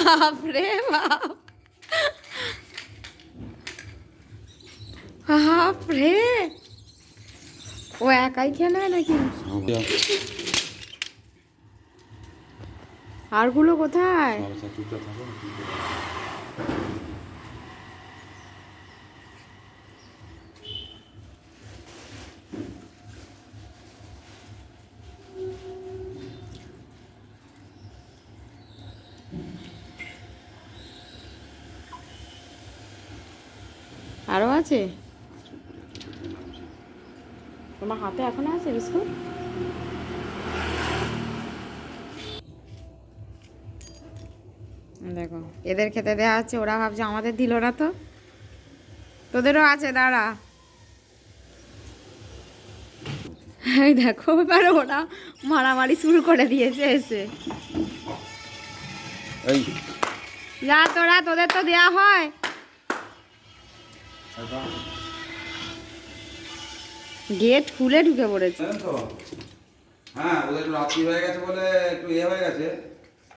বাপরে বাপ, বাপরে, ও একাই খেয়ে নেয় নাকি? আরগুলো কোথায়? আরো আছে? তোমার হাতে এখনো আছে বিস্কুট? দেখো, এদের খেতে দেওয়া হচ্ছে, ওরা ভাবছে আমাদের দিল না, তো তোদেরও আছে, দাঁড়া। এই দেখো, এবার ওরা মারামারি শুরু করে দিয়েছে এসে। যা তোরা, তোদের তো দেয়া হয়। গেট খুলে ঢুকে পড়েছে। হ্যাঁ, ওদের একটু রাত্রি হয়ে গেছে বলে একটু হয়ে গেছে।